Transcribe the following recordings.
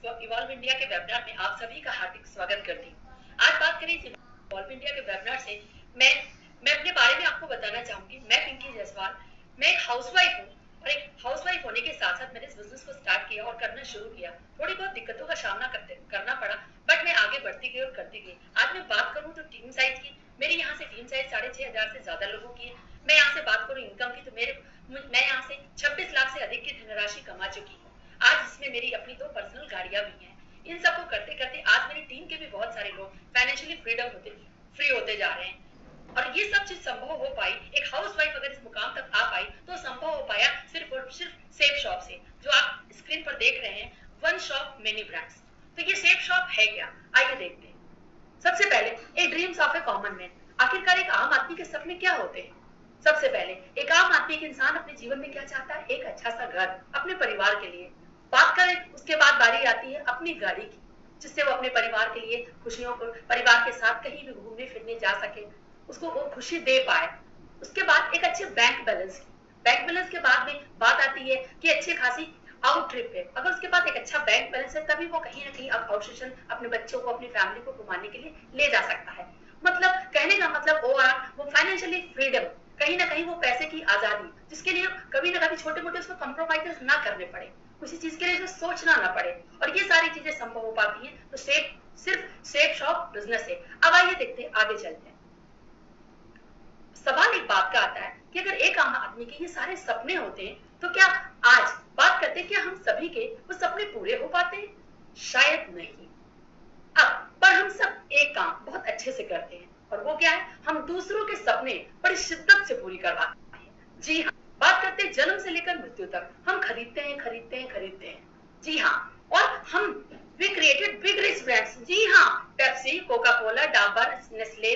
Evolve India के webinar में आप सभी का हार्दिक स्वागत करती हूँ। आज बात करें इवॉल्व इंडिया के वेबिनार से मैं अपने बारे में आपको बताना चाहूंगी। मैं पिंकी जायसवाल, मैं एक हाउसवाइफ हूँ और एक हाउसवाइफ होने के साथ साथ मैंने इस बिजनेस को स्टार्ट किया और करना शुरू किया। थोड़ी बहुत दिक्कतों का सामना करना पड़ा, बट मैं आगे बढ़ती गई और करती गई। आज मैं बात करूँ तो टीम साइज की, मेरी यहाँ से टीम साइज 6,500 से ज्यादा लोगों की है। मैं यहाँ से बात करूँ इनकम की तो मैं यहाँ से 26 लाख से अधिक की धनराशि कमा चुकी हूँ। आज इसमें मेरी अपनी 2 पर्सनल गाड़ियां भी हैं। इन सबको करते करते आज मेरी टीम के भी बहुत सारे लोग फाइनेंशियली फ्री होते जा रहे हैं और ये सब चीज संभव हो पाई। एक हाउसवाइफ अगर इस मुकाम तक आ पाई तो संभव हो पाया सिर्फ और सिर्फ सेफ शॉप से, जो आप स्क्रीन पर देख रहे हैं, वन शॉप मेनी ब्रांड्स। तो ये सेफ शॉप है क्या, आइए देखते हैं। सबसे पहले एक dreams of A common man. आखिरकार एक आम आदमी के सपने क्या होते हैं? सबसे पहले एक आम आदमी के इंसान अपने जीवन में क्या चाहता है? एक अच्छा सा घर अपने परिवार के लिए। बात करें उसके बाद बारी आती है अपनी गाड़ी की, जिससे वो अपने परिवार के लिए खुशियों को परिवार के साथ कहीं भी घूमने फिरने जा सके, उसको वो खुशी दे पाए। उसके बाद एक अच्छे बैंक बैलेंस की। बैंक बैलेंस के बाद में बात आती है कि अच्छी खासी आउट ट्रिप है। अगर उसके पास एक अच्छा बैंक बैलेंस है तभी वो कहीं ना कहीं आउट सेशन अपने बच्चों को अपनी फैमिली को घुमाने के लिए ले जा सकता है। मतलब कहने का मतलब वो फाइनेंशियली फ्रीडम, कहीं ना कहीं वो पैसे की आजादी, जिसके लिए कभी ना कभी छोटे मोटे उसको कॉम्प्रोमाइज ना करने पड़े, किसी चीज के लिए जो सोचना ना पड़े, और ये सारी चीजें संभव हो पाती हैं तो सिर्फ सेफ शॉप बिजनेस है। अब आइए देखते हैं, आगे चलते हैं। सवाल एक बात का आता है कि अगर एक आम आदमी के ये सारे सपने होते हैं तो क्या आज बात करते हैं, क्या हम सभी के वो सपने पूरे हो पाते हैं? शायद नहीं। अब पर हम सब एक काम बहुत अच्छे से करते हैं और वो क्या है, हम दूसरों के सपने बड़ी शिद्दत से पूरी करवाते हैं। जी हाँ, बात करते हैं जन्म से लेकर मृत्यु तक हम खरीदते हैं। जी हाँ, और हम we created big rich brands. जी हाँ, Pepsi, Coca Cola, Dabur, Nestle,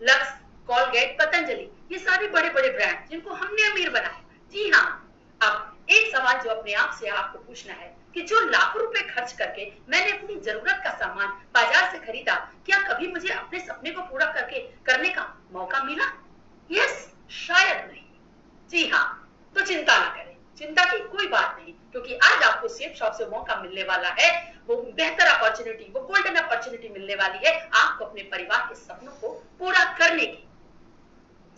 Lux, Colgate, Patanjali, ये सारे बड़े बड़े ब्रांड जिनको हमने अमीर बनाया। जी हाँ। अब एक सवाल जो अपने आप से आपको पूछना है कि जो लाखों रुपए खर्च करके मैंने अपनी जरूरत का सामान बाजार से खरीदा, क्या कभी मुझे अपने सपने को पूरा करने का मौका मिला? यस, शायद नहीं। जी हाँ, तो चिंता ना करें, चिंता की कोई बात नहीं, क्योंकि आज आपको सेफ शॉप से मौका मिलने वाला है, वो बेहतर अपॉर्चुनिटी, वो गोल्डन अपॉर्चुनिटी मिलने वाली है आपको अपने परिवार के सपनों को पूरा करने की।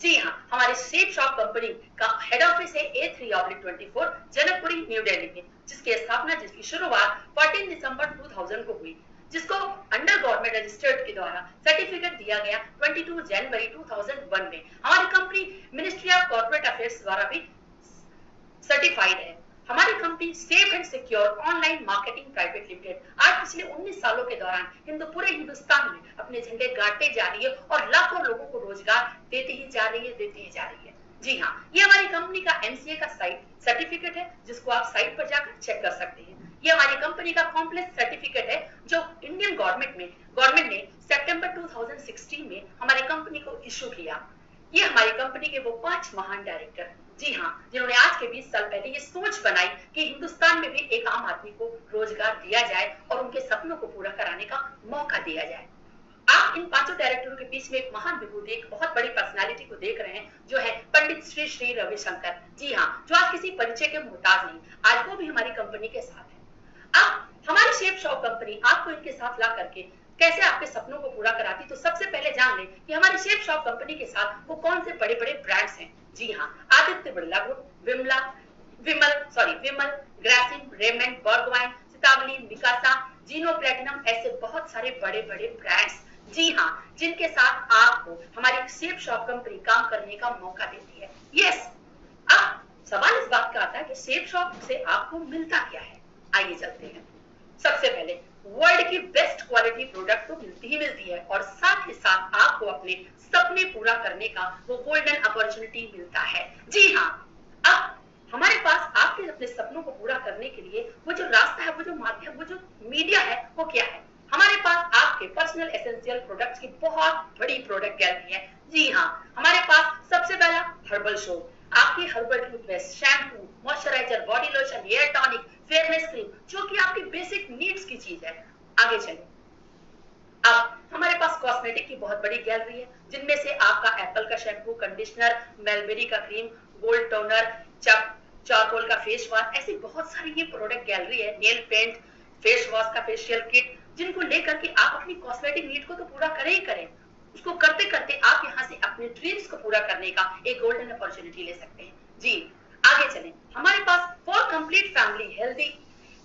जी हाँ, हमारे सेफ शॉप कंपनी का हेड ऑफिस है A3/24 जनकपुरी, न्यू दिल्ली में, जिसकी शुरुआत 14 दिसंबर 2000 को हुई, जिसको अंडर गवर्नमेंट रजिस्टर्ड के द्वारा सर्टिफिकेट दिया गया 22 जनवरी 2001 में। हमारी company ministry of corporate affairs द्वारा भी सर्टिफाइड है। हमारी company safe and secure online marketing private limited आज पिछले 19 सालों के दौरान पूरे हिंदुस्तान में अपने झंडे गाड़ते जा रही है और लाखों लोगों को रोजगार देती ही जा रही है। जी हाँ, ये हमारी कंपनी का MCA का साइट सर्टिफिकेट है, जिसको आप साइट पर जाकर चेक कर सकते हैं। ये हमारी कंपनी का कॉम्प्लेक्स सर्टिफिकेट है, जो इंडियन गवर्नमेंट ने सितंबर 2016 में हमारी कंपनी को इशू किया। ये हमारी कंपनी के वो 5 महान डायरेक्टर, जी हाँ, जिन्होंने आज के 20 साल पहले ये सोच बनाई कि हिंदुस्तान में भी एक आम आदमी को रोजगार दिया जाए और उनके सपनों को पूरा कराने का मौका दिया जाए। आप इन 5 डायरेक्टरों के बीच में एक महान विभूति, एक बहुत बड़ी पर्सनालिटी को देख रहे हैं, जो है पंडित श्री श्री रविशंकर। जी हाँ, जो आज किसी परिचय के मोहताज नहीं, आज वो भी हमारी कंपनी के साथ है। अब हमारी सेफ शॉप कंपनी आपको इनके साथ ला करके कैसे आपके सपनों को पूरा कराती, तो सबसे पहले जान लें कि हमारी सेफ शॉप कंपनी के साथ वो कौन से बड़े बड़े ब्रांड्स हैं। जी हाँ, आदित्य बिरला ग्रुप, विमल, ग्रासिम, रेमंड, बर्गवाइन, सितावली, मिकासा, जीनो प्लेटिनम, ऐसे बहुत सारे बड़े बड़े ब्रांड्स, जी हाँ, जिनके साथ आपको हमारी सेफ शॉप कंपनी काम करने का मौका देती है। यस, अब सवाल इस बात का आता है कि सेफ शॉप से आपको मिलता क्या है। आइए चलते हैं। सबसे पहले वर्ल्ड की बेस्ट क्वालिटी प्रोडक्ट तो मिलती है और साथ ही साथ आपको अपने सपने पूरा करने का वो गोल्डन अपॉर्चुनिटी मिलता है। जी हाँ, अब हमारे पास आपके अपने सपनों को पूरा करने के लिए वो जो रास्ता है, वो जो माध्यम, वो जो मीडिया है, वो क्या है? हमारे पास आपके पर्सनल एसेंशियल प्रोडक्ट्स की बहुत बड़ी प्रोडक्ट गैलरी है। जी हाँ, हमारे पास सबसे पहला हर्बल शो, आपकी herbal toothpaste, shampoo, moisturiser, body lotion, hair tonic, fairness cream, जो कि आपकी बेसिक नीड्स की चीज है। आगे चलिए, अब हमारे पास कॉस्मेटिक की बहुत बड़ी गैलरी है, जिनमें से आपका एप्पल का शैम्पू, कंडीशनर, मेलबेरी का क्रीम, गोल्ड टोनर, चारकोल का फेस वॉश, ऐसी बहुत सारी ये प्रोडक्ट गैलरी है। नेल पेंट, फेस वॉश का फेशियल किट, जिनको लेकर के आप अपनी कॉस्मेटिक नीड को तो पूरा करें ही करें। उसको करते करते आप यहाँ से अपने ड्रीम्स को पूरा करने का एक गोल्डन अपॉर्चुनिटी ले सकते हैं। जी आगे चलें। हमारे पास for complete family healthy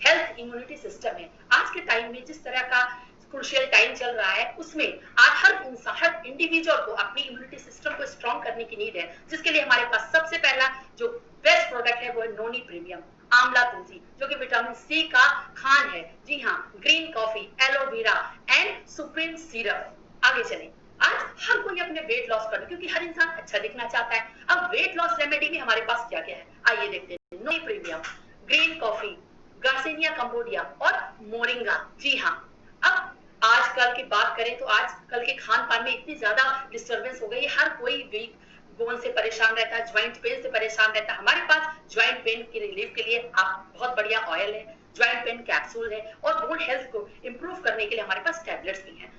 health immunity system है। आज के टाइम में जिस तरह का क्रूशियल टाइम चल रहा है, उसमें आज हर इंसान, हर इंडिविजुअल को अपनी इम्यूनिटी सिस्टम को स्ट्रॉन्ग करने की नीड है, जिसके लिए हमारे पास सबसे पहला जो बेस्ट प्रोडक्ट है वो है नोनी प्रीमियम आंवला तुलसी, जो कि विटामिन सी का खान है। जी हाँ, green coffee, aloe vera and supreme syrup. आगे चलें। आज हर कोई अपने वेट लॉस करना, क्योंकि हर इंसान अच्छा दिखना चाहता है। अब वेट लॉस रेमेडी में हमारे पास क्या क्या है, आइए देखते हैं। Noni premium, green coffee, garcinia Cambodia और मोरिंगा। जी हाँ, अब आजकल की बात करें तो आजकल के खान पान में इतनी ज्यादा डिस्टरबेंस हो गई है, हर कोई वीक बोन से परेशान रहता है, ज्वाइंट पेन से परेशान रहता है। हमारे पास ज्वाइंट पेन की रिलीफ के लिए आप बहुत बढ़िया ऑयल है, ज्वाइंट पेन कैप्सूल है, और बोन हेल्थ को इंप्रूव करने के लिए हमारे पास टैबलेट्स भी हैं।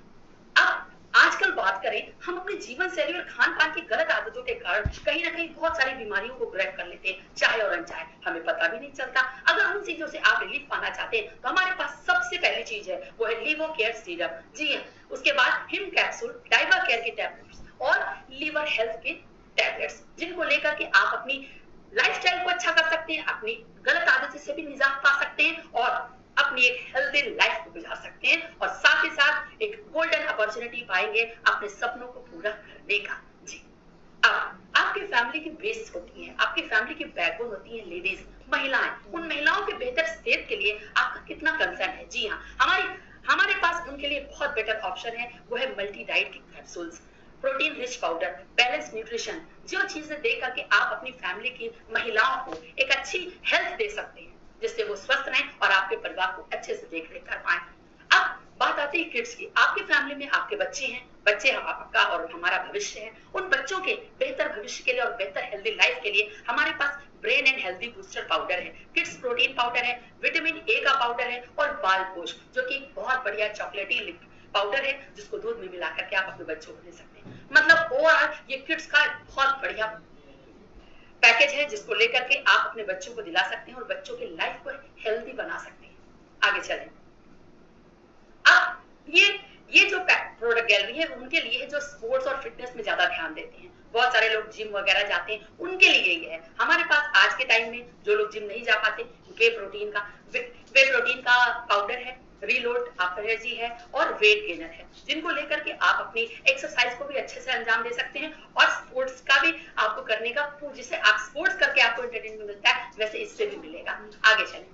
अब आजकल बात करें, हम अपनी जीवन शैली और खान पान की गलत आदतों के कारण कहीं ना कहीं बहुत सारी बीमारियों को ग्रैब कर लेते हैं, चाहे और अनचाहे, हमें पता भी नहीं चलता। अगर उन चीजों से आप रिलीफ पाना चाहते हैं तो हमारे पास सबसे पहली चीज है वो है लिवो केयर सीरप। जी हाँ, उसके बाद हिम कैप्सूल, डाइवा केयर के टैबलेट्स और लीवर हेल्थ के टैबलेट्स, जिनको लेकर के आप अपनी लाइफस्टाइल को अच्छा कर सकते हैं, अपनी गलत आदतों से भी निजात पा सकते हैं और अपनी एक हेल्दी लाइफ को गुजार सकते हैं, और साथ ही साथ एक गोल्डन अपॉर्चुनिटी पाएंगे अपने सपनों को पूरा करने का। जी, अब आपकी फैमिली की बेस होती है, आपकी फैमिली की बैकबोन होती है लेडीज, महिलाएं। उन महिलाओं के बेहतर सेहत के लिए आपका कितना कंसर्न है। जी हाँ, हमारे पास उनके लिए बहुत बेटर ऑप्शन है, वो है मल्टी डाइट की capsules, protein rich powder, balance nutrition, जो चीजें दे करके आप अपनी फैमिली की महिलाओं को एक अच्छी हेल्थ दे सकते हैं, जिससे वो स्वस्थ रहें और आपके परिवार को अच्छे से देख रेख कर पाए। अब बात आती है किड्स की। आपकी फैमिली में आपके बच्चे हैं, बच्चे आपका और हमारा भविष्य है। उन बच्चों के बेहतर भविष्य के लिए और बेहतर हेल्दी लाइफ के लिए हमारे पास brain and healthy booster powder है, किड्स प्रोटीन पाउडर है, विटामिन ए का पाउडर है, और बाल पोष, जो कि बहुत बढ़िया चॉकलेटी पाउडर है, जिसको दूध में मिला करके आप अपने बच्चों को दे सकते हैं। मतलब ओवरऑल ये किड्स का बहुत बढ़िया पैकेज है, जिसको लेकर के आप अपने बच्चों को दिला सकते हैं और बच्चों की लाइफ को हेल्दी बना सकते हैं। आगे चलें। अब ये जो प्रोडक्ट गैलरी है उनके लिए है जो स्पोर्ट्स और फिटनेस में ज्यादा ध्यान देते हैं। बहुत सारे लोग जिम वगैरह जाते हैं, उनके लिए ये है। हमारे पास आज के टाइम में जो लोग जिम नहीं जा पाते, वे प्रोटीन का पाउडर है, रीलोड आफ्टर एनर्जी है, और वेट गेनर है, जिनको लेकर के आप अपनी एक्सरसाइज को भी अच्छे से अंजाम दे सकते हैं, और स्पोर्ट्स का भी आपको करने का, जिससे आप स्पोर्ट्स करके आपको एंटरटेनमेंट मिलता है, वैसे इससे भी मिलेगा। आगे चलें।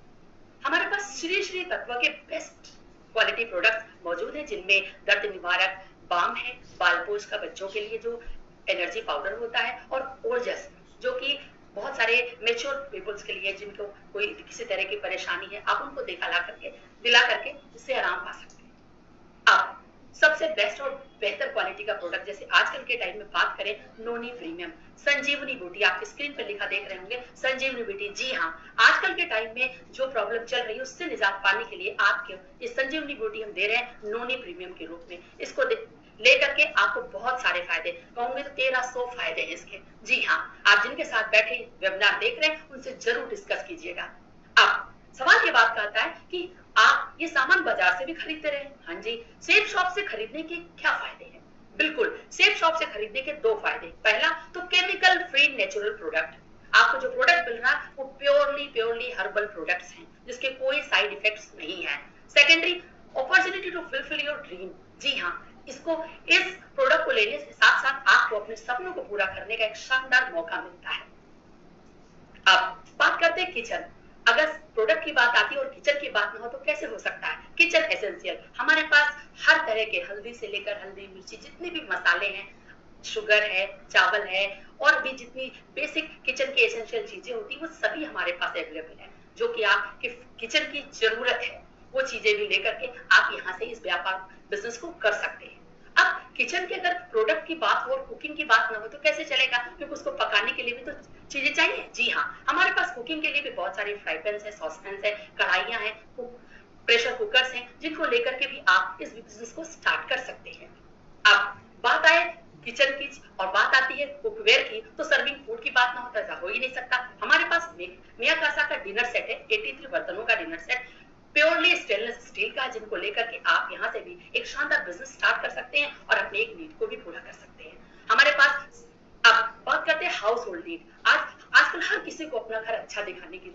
हमारे पास श्री श्री तत्व के बेस्ट क्वालिटी प्रोडक्ट मौजूद है, जिनमें दर्द निवारक बाम है, बालपोष का बच्चों के लिए जो एनर्जी पाउडर होता है, और ओरजस, जो कि बहुत सारे मेच्योर पीपल्स के लिए जिनको कोई किसी तरह की परेशानी है, आप उनको दिला करके इससे आराम पा सकते हैं। अब सबसे बेस्ट और बेहतर क्वालिटी का प्रोडक्ट, जैसे आजकल के टाइम में बात करें, नोनी प्रीमियम संजीवनी बूटी, आपकी स्क्रीन पर लिखा देख रहे होंगे संजीवनी बूटी। जी हाँ, आजकल के टाइम में जो प्रॉब्लम चल रही है उससे निजात पाने के लिए आपके इस संजीवनी बूटी हम दे रहे हैं नोनी प्रीमियम के रूप में। इसको लेकर के आपको बहुत सारे फायदे, कहूंगे तो 1300 फायदे हैं इसके। जी हाँ, आप जिनके साथ बैठे वेबिनार देख रहे हैं उनसे जरूर डिस्कस कीजिएगा। अब सवाल ये बात का आता है कि आप ये सामान बाजार से भी खरीदते रहे। हाँ जी, सेफ शॉप से खरीदने के क्या फायदे हैं? बिल्कुल, सेफ शॉप से खरीदने के दो फायदे। पहला तो केमिकल फ्री नेचुरल प्रोडक्ट, आपको जो प्रोडक्ट मिल रहा है वो प्योरली हर्बल प्रोडक्ट्स हैं, जिसके कोई साइड इफेक्ट्स नहीं है। Secondary, opportunity to fulfil your dream. जी हाँ, इस प्रोडक्ट को लेने से साथ साथ आपको अपने सपनों को पूरा करने का एक शानदार मौका मिलता है। अब बात करते हैं किचन। अगर प्रोडक्ट की बात आती है और किचन की बात ना हो तो कैसे हो सकता है? किचन एसेंशियल, हमारे पास हर तरह के हल्दी से लेकर हल्दी मिर्ची, जितने भी मसाले हैं, शुगर है, चावल है, और भी जितनी बेसिक किचन की एसेंशियल चीजें होती है वो सभी हमारे पास अवेलेबल है। जो कि आपके किचन की जरूरत है वो चीजें भी लेकर के आप यहाँ से इस व्यापार बिजनेस को कर सकते हैं। अब किचन के अगर प्रोडक्ट की बात हो और कुकिंग की बात ना हो तो कैसे चलेगा, क्योंकि उसको पकाने के लिए भी तो चीजें चाहिए। जी हाँ, हमारे पास कुकिंग के लिए भी बहुत सारे फ्राई पैन्स है, सॉस पैन्स है, कढ़ाइयां हैं, प्रेशर कुकर्स हैं, जिनको लेकर के भी आप इस बिजनेस को स्टार्ट कर सकते हैं। अब बात आए किचन की और बात आती है कुकवेयर की, तो सर्विंग फूड की बात ना होता हो ही नहीं सकता। हमारे पास मियाकासा का डिनर सेट है, 83 बर्तनों का dinner set, purely stainless steel का, जिनको लेकर के आप यहाँ से भी एक शानदार बिजनेस स्टार्ट कर सकते हैं और अपने एक नीड को भी पूरा कर सकते हैं। हमारे पास अब बात करते हैं हाउस होल्ड नीड। आजकल हर किसी को अपना घर अच्छा दिखाने की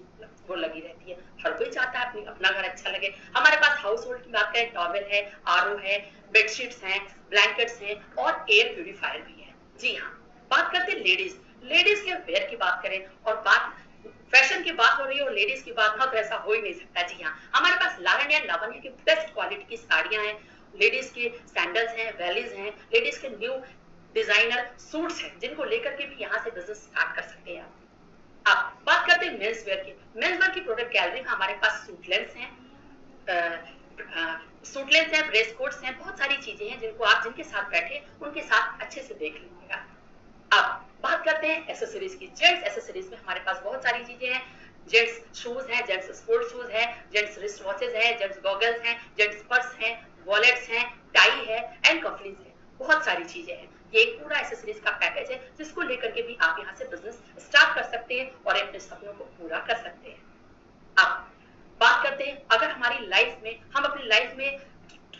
वो लगी रहती है, हर कोई चाहता है अपना घर अच्छा लगे। हमारे पास हाउस होल्ड की बात करें, टॉवेल है, आरओ है, बेडशीट्स हैं, ब्लैंकेट्स हैं और एयर प्यूरिफायर भी है। जी हाँ, बात करते हैं लेडीज के वेयर की बात करें और बात फैशन की बात हो रही है और लेडीज की बात ना, तो ऐसा हो ही नहीं सकता। जी हाँ, हमारे पास लावण्य की बेस्ट क्वालिटी की साड़ियां हैं, लेडीज के सैंडल्स हैं, वैलीज हैं, लेडीज के न्यू डिजाइनर सूट्स हैं, जिनको लेकर के भी यहाँ से बिजनेस स्टार्ट कर सकते हैं आप। बात करते हैं मेंस वेयर की। मेंस वेयर की प्रोडक्ट गैलरी में हमारे पास सूटलेंस हैं, ब्रेस कोट्स हैं, बहुत सारी चीजें हैं जिनको आप जिनके साथ बैठे उनके साथ अच्छे से देख लीजिएगा। अब बात करते हैं एसेसरीज की। जेंट्स एसेसरीज में हमारे पास बहुत सारी चीजें हैं। जेंट्स शूज हैं, जेंट्स स्पोर्ट्स शूज हैं, जेंट्स रिस्ट वॉचेस हैं, जेंट्स गॉगल्स हैं, जेंट्स पर्स हैं, वॉलेट्स हैं, टाई है एंड कफलिंग्स है, बहुत सारी चीजें हैं। ये एक पूरा एसेसरीज का पैकेज है जिसको लेकर के भी आप यहाँ से बिजनेस स्टार्ट कर सकते हैं और अपने सपनों को पूरा कर सकते हैं। अब बात करते हैं, अगर हमारी लाइफ में हम अपनी लाइफ में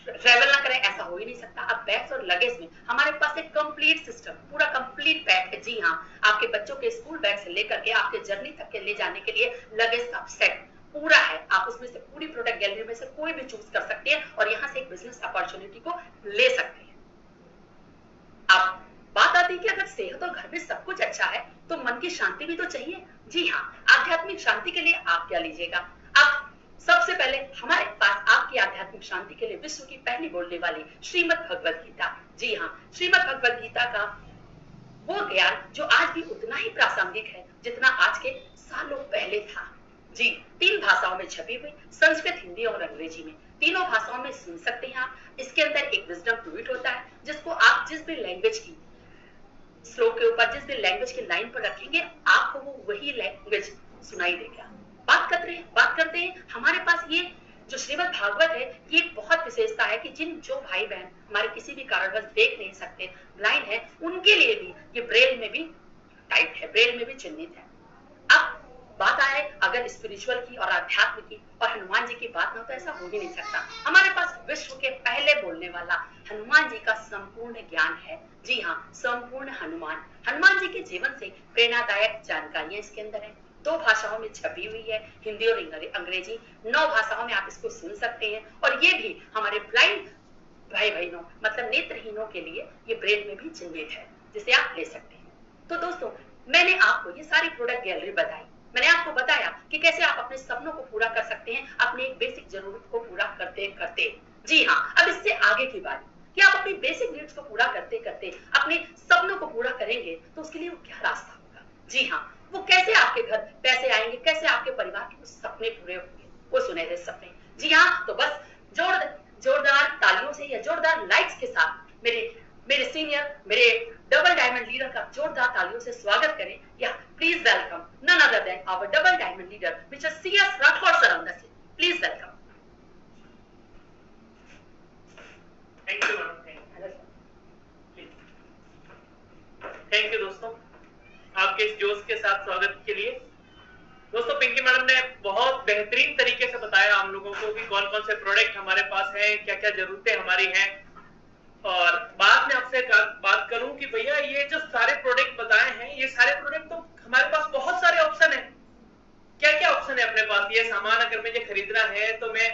ट्रैवल ना करें, ऐसा हो ही नहीं सकता। अब बैग्स और लगेज में हमारे पास एक कंप्लीट सिस्टम, पूरा कंप्लीट पैक है। जी हाँ, आपके बच्चों के स्कूल बैग से लेकर के आपके जर्नी तक के ले जाने के लिए लगेज का सेट पूरा है। आप उसमें से पूरी प्रोडक्ट गैलरी में से कोई भी चूज कर सकते हैं और यहाँ से एक बिजनेस अपॉर्चुनिटी को ले सकते हैं। अब बात आती है कि अगर सेहत और घर में सब कुछ अच्छा है तो मन की शांति भी तो चाहिए। जी हाँ, आध्यात्मिक शांति के लिए आप क्या लीजिएगा? आप सबसे पहले हमारे पास आपकी आध्यात्मिक शांति के लिए विश्व की पहली बोलने वाली श्रीमद् भगवद गीता। जी हाँ, श्रीमद् भगवद गीता का वो ज्ञान जो आज भी उतना ही प्रासंगिक है जितना आज के सालों पहले था। जी, 3 भाषाओं में छपी हुई, संस्कृत, हिंदी और अंग्रेजी में, तीनों भाषाओं में सुन सकते हैं आप। इसके अंदर एक विजडम ट्वीट होता है जिसको आप जिस भी लैंग्वेज की श्लोक के ऊपर, जिस भी लैंग्वेज की लाइन पर रखेंगे, आपको वो वही लैंग्वेज सुनाई देगा। बात करते हैं हमारे पास ये जो श्रीमद् भागवत है, ये एक बहुत विशेषता है कि जो भाई बहन हमारे किसी भी कारणवश देख नहीं सकते, ब्लाइंड है, उनके लिए भी ये ब्रेल में भी टाइप है, ब्रेल में भी चिन्हित है। अब बात आए अगर स्पिरिचुअल की और आध्यात्म की और हनुमान जी की बात ना, तो ऐसा हो ही नहीं सकता। हमारे पास विश्व के पहले बोलने वाला हनुमान जी का संपूर्ण ज्ञान है। जी हाँ, संपूर्ण हनुमान जी के जीवन से प्रेरणादायक जानकारियां इसके अंदर है। 2 भाषाओं में छपी हुई है, हिंदी और अंग्रेजी। 9 भाषाओं में आप इसको सुन सकते हैं और ये भी हमारे ब्लाइंड भाई बहनों मतलब नेत्रहीनों के लिए ये ब्रेल में भी चिन्हित है, जिसे आप ले सकते हैं। तो दोस्तों, मैंने आपको ये सारी प्रोडक्ट गैलरी बताई, मैंने आपको बताया कि कैसे आप अपने सपनों को पूरा कर सकते हैं अपनी एक बेसिक जरूरत को पूरा करते करते। जी हाँ, अब इससे आगे की बात कि आप अपनी बेसिक नीड्स को पूरा करते करते अपने सपनों को पूरा करेंगे तो उसके लिए वो क्या रास्ता होगा। जी हाँ, वो कैसे आपके घर पैसे आएंगे, कैसे आपके परिवार के सपने पूरे होंगे, वो सुनहरे सपने। जी हाँ, तो बस जोरदार तालियों से या जोरदार लाइक्स के साथ मेरे सीनियर, मेरे डबल डायमंड लीडर का जोरदार तालियों से स्वागत करें। या please welcome none other than our double diamond leader mister CS Rathore sir on the stage. Please welcome. Thank you दोस्तों, आपके इस जोश के साथ स्वागत के लिए। दोस्तों, पिंकी मैडम ने बहुत बेहतरीन तरीके से बताया हम लोगों को कि कौन कौन से प्रोडक्ट हमारे पास हैं, क्या क्या जरूरतें हमारी हैं। और बाद में आपसे बात करूं कि भैया ये जो सारे प्रोडक्ट बताए हैं, ये सारे प्रोडक्ट तो हमारे पास बहुत सारे ऑप्शन है। क्या क्या ऑप्शन है अपने पास? ये सामान अगर मुझे खरीदना है तो मैं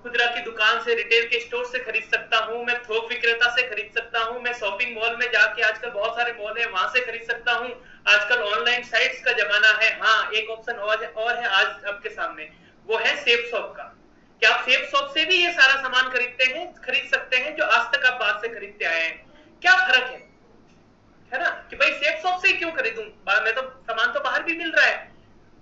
खुदरा की दुकान से, रिटेल के स्टोर से खरीद सकता हूँ, मैं थोक विक्रेता से खरीद सकता हूँ, मैं शॉपिंग मॉल में जाके, आजकल बहुत सारे मॉल है, वहां से खरीद सकता हूँ। आजकल ऑनलाइन साइट्स का जमाना है। हाँ, एक ऑप्शन और है आज आपके सामने, वो है सेफ शॉप का। क्या आप सेफ शॉप से भी ये सारा सामान खरीद सकते हैं जो आज तक आप बाहर से खरीदते आए हैं? क्या फर्क है ना, कि भाई सेफ शॉप से क्यों खरीदूं, मैं तो सामान तो बाहर भी मिल रहा है।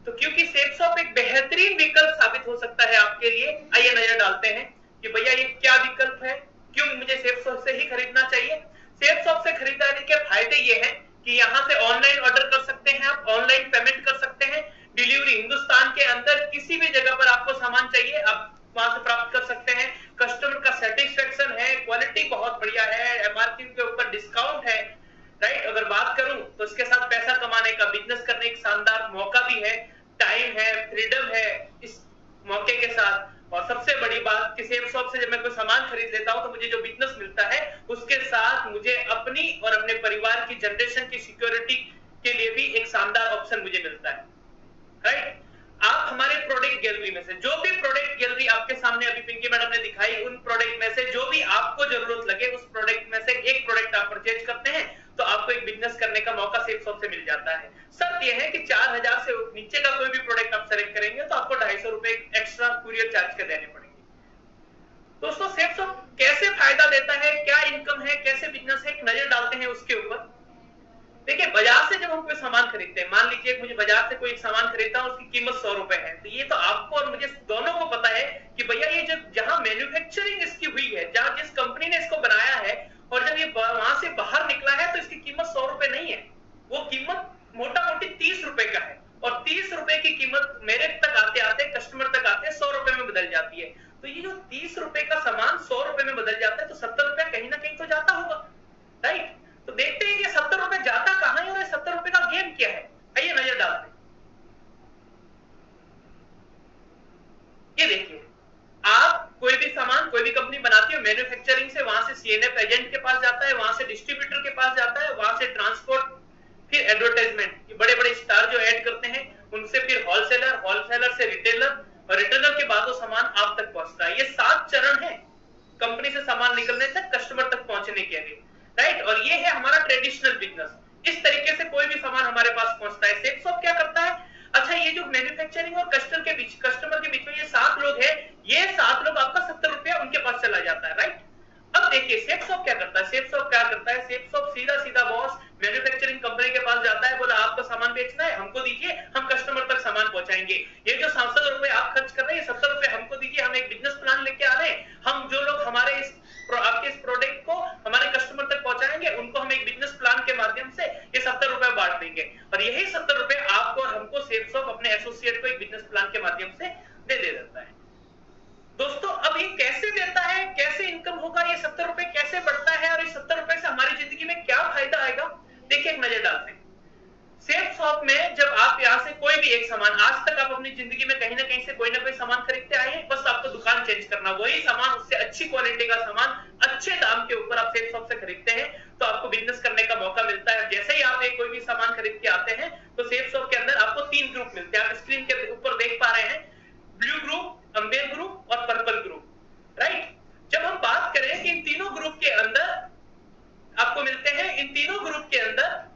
तो क्योंकि सेफ शॉप एक बेहतरीन विकल्प साबित हो सकता है आपके लिए। आइए नजर डालते हैं कि भैया ये क्या विकल्प है, क्यों मुझे सेफ शॉप से ही खरीदना चाहिए। सेफ शॉप से खरीदारी के फायदे ये हैं कि यहाँ से ऑनलाइन ऑर्डर कर सकते हैं, आप ऑनलाइन पेमेंट कर सकते हैं, डिलीवरी हिंदुस्तान के अंदर किसी भी जगह पर आपको सामान चाहिए आप वहां से प्राप्त कर सकते हैं। कस्टमर का सेटिस्फेक्शन है, क्वालिटी बहुत बढ़िया है, MRP के ऊपर डिस्काउंट है, राइट। अगर बात करूं तो इसके साथ पैसा कमाने का, बिजनेस करने का शानदार मौका भी है, टाइम है, फ्रीडम है इस मौके के साथ। और सबसे जब मैं कोई सामान खरीद लेता हूं तो मुझे जो बिजनेस मिलता है उसके साथ मुझे अपनी और अपने परिवार की जनरेशन की सिक्योरिटी के लिए भी एक शानदार ऑप्शन मुझे मिलता है, राइट। आप हमारे प्रोडक्ट गैलरी में से जो भी प्रोडक्ट गैलरी आपके सामने अभी पिंकी मैडम ने दिखाई, उन प्रोडक्ट में से जो भी आपको जरूरत लगे उस प्रोडक्ट में से एक प्रोडक्ट आप परचेज करते हैं तो आपको एक बिजनेस करने का मौका सेफ शॉप से मिल जाता है। शर्त यह है कि 4000 से नीचे का कोई भी प्रोडक्ट आप सेलेक्ट करेंगे तो आपको 250 रुपए एक्स्ट्रा कुरियर चार्ज के देने पड़ेंगे। दोस्तों सेफ शॉप कैसे फायदा देता है, क्या इनकम है, कैसे बिजनेस है, एक नजर डालते हैं उसके ऊपर। देखिए बाजार से जब हम कोई सामान खरीदते हैं, मान लीजिए मुझे बाजार से कोई सामान खरीदता हूं, उसकी कीमत 100 रुपए है, तो ये तो आपको और मुझे दोनों को पता है कि भैया ये जब जहां मैन्युफैक्चरिंग इसकी हुई है, जहां जिस कंपनी ने इसको बनाया है और जब ये वहां से बाहर निकला है तो इसकी कीमत 100 रुपए नहीं है, वो कीमत मोटा मोटी 30 रुपए का है। और 30 रुपए की कीमत मेरे तक आते आते, कस्टमर तक आते 100 रुपए में बदल जाती है। तो ये जो 30 रुपए का सामान 100 रुपए में बदल जाता है तो 70 रुपए कहीं ना कहीं तो जाता होगा, राइट। तो देखते हैं कि 70 रुपए जाता कहां है और 70 रुपए का गेम क्या है। आइए नजर डालते हैं। ये देखिए, आप कोई भी सामान कोई भी कंपनी बनाती है मैन्युफैक्चरिंग से, वहां से सीएनएफ एजेंट के पास जाता है, वहां से डिस्ट्रीब्यूटर के पास जाता है, वहां से ट्रांसपोर्ट, फिर एडवर्टाइजमेंट, ये बड़े बड़े स्टार जो ऐड करते हैं उनसे, फिर होलसेलर, होलसेलर से रिटेलर और रिटेलर के बाद वो सामान आप तक पहुंचता है। ये 7 चरण है कंपनी से सामान निकलने तक कस्टमर तक पहुंचने के लिए, राइट। और ये है हमारा ट्रेडिशनल बिजनेस। इस तरीके से कोई भी सामान हमारे पास पहुंचता है। सेफ शॉप क्या करता है? अच्छा, ये जो मैन्युफैक्चरिंग और कस्टमर के बीच में ये 7 लोग हैं, ये 7 लोग आपका 70 रुपया उनके पास चला जाता है, राइट। अब देखिए सेफ शॉप क्या करता है। सेफ शॉप क्या करता है? सेफ शॉप सीधा सीधा बॉस मैन्युफैक्चरिंग कंपनी के पास जाता है, बोला आपको सामान बेचना है, हमको दीजिए, हम कस्टमर तक सामान पहुंचाएंगे। ये जो 700 रुपए आप खर्च कर रहे हैं, 70 रुपए हमको दीजिए, हम एक बिजनेस प्लान लेके आ रहे हैं, हम जो लोग हमारे आपके इस प्रोडक्ट को हमारे कस्टमर तक पहुंचाएंगे उनको हम एक बिजनेस प्लान के माध्यम से ये 70 रुपए बांट देंगे और यही 70 रुपए आपको और हमको सेफ शॉप अपने एसोसिएट को एक बिजनेस प्लान के माध्यम से दे देता है। दोस्तों अब ये कैसे देता है, कैसे इनकम होगा, ये 70 रुपए कैसे बढ़ता है और इस 70 रुपए से हमारी जिंदगी में क्या फायदा आएगा, देखिए एक नजर डालते हैं। सेफ शॉप में जब आप यहाँ से कोई भी एक सामान, आज तक आप अपनी जिंदगी में कहीं ना कहीं से कोई ना कोई सामान खरीदते आए हैं, बस आपको दुकान चेंज करना, वही सामान उससे अच्छी क्वालिटी का सामान अच्छे दाम के ऊपर आप सेफ शॉप से खरीदते हैं तो आपको बिजनेस करने का मौका मिलता है। जैसे ही आप एक कोई भी सामान खरीद के आते हैं तो सेफ शॉप के अंदर आपको 3 ग्रुप मिलते हैं। आप स्क्रीन के ऊपर देख पा रहे हैं, ब्लू ग्रुप, अम्बेर ग्रुप और पर्पल ग्रुप, राइट। जब हम बात करें कि इन तीनों ग्रुप के अंदर आपको मिलते हैं, इन तीनों ग्रुप के अंदर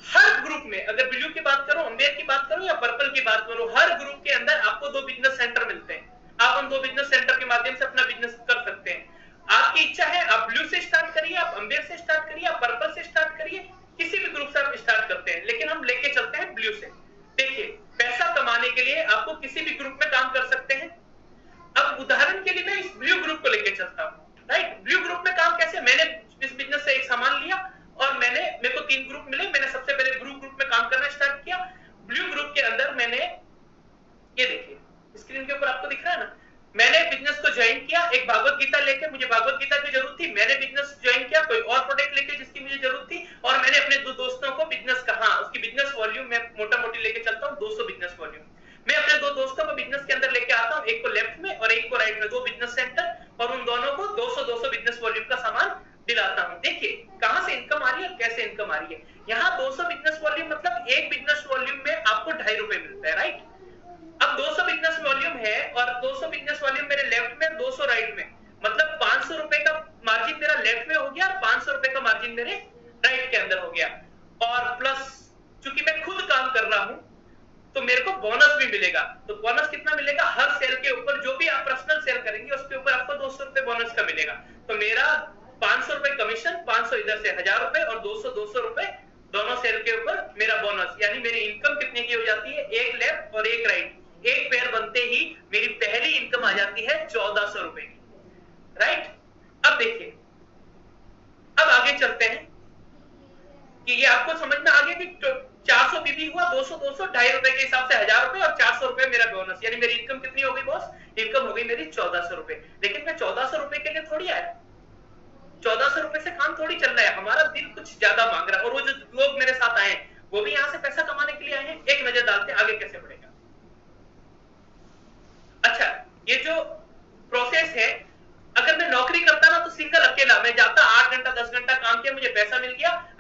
हर ग्रुप में, अगर ब्लू की बात करूं, अम्बेर की बात करूं या पर्पल की बात करूं, हर ग्रुप के अंदर आपको 2 बिजनेस सेंटर मिलते हैं। आप उन 2 बिजनेस सेंटर के माध्यम से अपना बिजनेस कर सकते हैं। आपकी इच्छा है आप ब्लू से स्टार्ट करिए, आप अम्बेर से स्टार्ट करिए, आप पर्पल से स्टार्ट करिए, किसी भी ग्रुप से आप स्टार्ट करते हैं, लेकिन हम लेके चलते हैं ब्लू से। देखिए पैसा कमाने के लिए आपको किसी भी ग्रुप में काम कर सकते हैं। अब उदाहरण के लिए मैं इस ब्लू ग्रुप को लेके चलता हूं, राइट। ब्लू ग्रुप में काम कैसे? मैंने इस बिजनेस से एक सामान लिया और मेरे को 3 ग्रुप मिले, मैंने सबसे पहले ब्लू ग्रुप में काम करना स्टार्ट किया। ब्लू ग्रुप के अंदर मैंने, ये देखिए स्क्रीन के ऊपर आपको दिख रहा है ना, मैंने बिजनेस को ज्वाइन किया एक भागवत गीता लेके, मुझे भागवत गीता की जरूरत थी, मैंने बिजनेस ज्वाइन किया कोई और प्रोडक्ट लेके जिसकी मुझे जरूरत थी, और मैंने अपने 2 दोस्तों को बिजनेस का, हाँ उसकी बिजनेस वॉल्यूम मैं मोटा मोटी लेके चलता हूँ 200 बिजनेस वॉल्यूम। मैं अपने 2 दोस्तों को बिजनेस के अंदर लेके आता हूँ, एक को लेफ्ट में और एक को राइट में, 2 बिजनेस सेंटर, और उन दोनों को 200 बिजनेस वॉल्यूम का सामान दिलाता हूं। देखिए कहां से इनकम आ रही है और कैसे इनकम आ रही है। यहां 200 बिजनेस वॉल्यूम मतलब एक बिजनेस वॉल्यूम में आपको 2.5 रुपए मिलता है, राइट। अब 200 बिजनेस वॉल्यूम है और 200 बिजनेस वॉल्यूम मेरे लेफ्ट में, 200 राइट में, मतलब 500 रुपए का मार्जिन मेरा लेफ्ट में हो गया और 500 रुपए का मार्जिन मेरे राइट के अंदर हो गया। और प्लस चूंकि मैं खुद काम कर रहा हूं तो मेरे को बोनस भी मिलेगा। तो बोनस कितना मिलेगा? हर सेल के ऊपर जो भी आप पर्सनल सेल करेंगे उसके ऊपर आपको 200 रुपए बोनस का मिलेगा। तो मेरा 500 रुपए कमीशन, 500 इधर से 1000 रुपए और 200 रुपए दोनों सेल के ऊपर मेरा बोनस, यानी मेरी इनकम कितने की हो जाती है? एक लेफ्ट और एक राइट, एक पेयर बनते ही मेरी पहली इनकम आ जाती है 1400 रुपए की, राइट। अब देखिए, अब आगे चलते हैं कि ये आपको समझ में आ गया कि 400 पीबी हुआ, 200 2.5 रुपए के हिसाब से 1000 रुपए और 400 रुपए मेरा बोनस, यानी मेरी इनकम कितनी हो गई बॉस? इनकम हो गई मेरी 1400 रुपए। लेकिन मैं 1400 रुपए के लिए थोड़ी आया, 1400 रुपए से काम थोड़ी चल रहा है, हमारा दिल कुछ ज्यादा मांग रहा है। और वो जो लोग मेरे साथ आए वो भी यहाँ से पैसा कमाने के लिए आए हैं। एक नजर डालते हैं आगे कैसे बढ़ेगा। अच्छा, ये जो प्रोसेस है